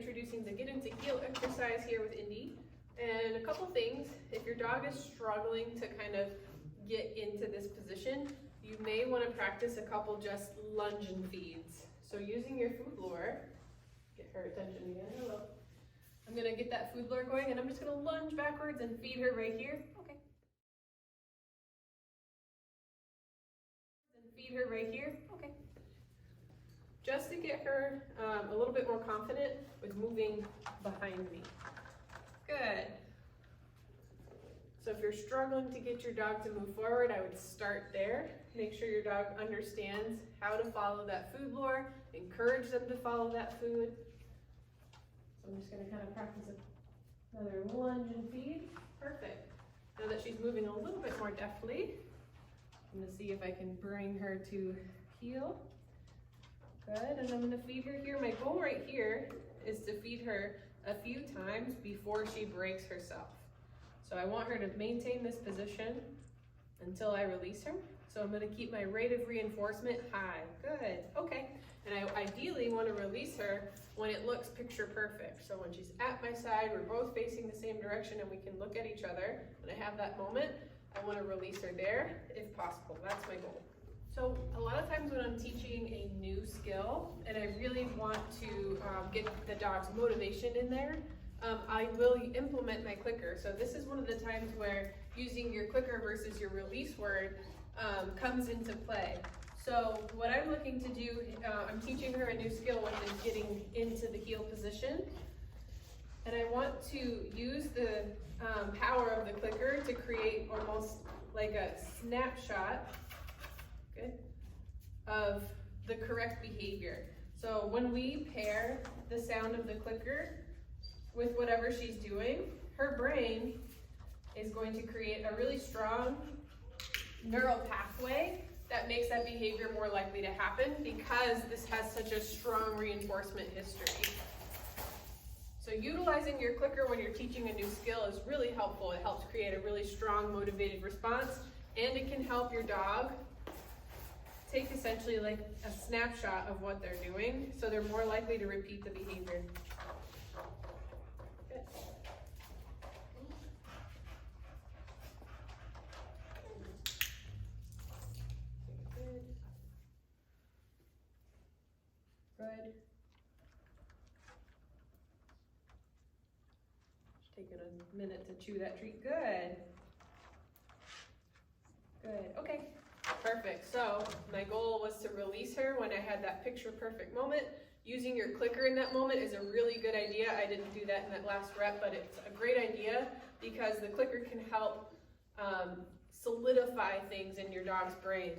introducing the Get Into Heel exercise here with Indy. And a couple things, if your dog is struggling to kind of get into this position, you may want to practice a couple just lunge and feeds. So using your food lure, get her attention again, hello. I'm gonna get that food lure going and I'm just gonna lunge backwards and feed her right here. Okay. And feed her right here. Okay. Just to get her a little bit more confident with moving behind me. Good. So if you're struggling to get your dog to move forward, I would start there. Make sure your dog understands how to follow that food lure. Encourage them to follow that food. So I'm just going to kind of practice another lunge and feed. Perfect. Now that she's moving a little bit more deftly, I'm going to see if I can bring her to heel. Good, and I'm going to feed her here. My goal right here is to feed her a few times before she breaks herself. So I want her to maintain this position until I release her. So I'm going to keep my rate of reinforcement high. Good, okay. And I ideally want to release her when it looks picture perfect. So when she's at my side, we're both facing the same direction and we can look at each other. When I have that moment, I want to release her there if possible. That's my goal. So a lot of times when I'm teaching a new skill and I really want to get the dog's motivation in there, I will implement my clicker. So this is one of the times where using your clicker versus your release word comes into play. So what I'm looking to do, I'm teaching her a new skill, which is getting into the heel position. And I want to use the power of the clicker to create almost like a snapshot, good, of the correct behavior. So when we pair the sound of the clicker with whatever she's doing, her brain is going to create a really strong neural pathway that makes that behavior more likely to happen because this has such a strong reinforcement history. So utilizing your clicker when you're teaching a new skill is really helpful. It helps create a really strong, motivated response, and it can help your dog take essentially like a snapshot of what they're doing, so they're more likely to repeat the behavior. Good. Good. Just taking a minute to chew that treat. Good. Good. Okay. Perfect. So my goal was to release her when I had that picture perfect moment. Using your clicker in that moment is a really good idea. I didn't do that in that last rep, but it's a great idea because the clicker can help solidify things in your dog's brain.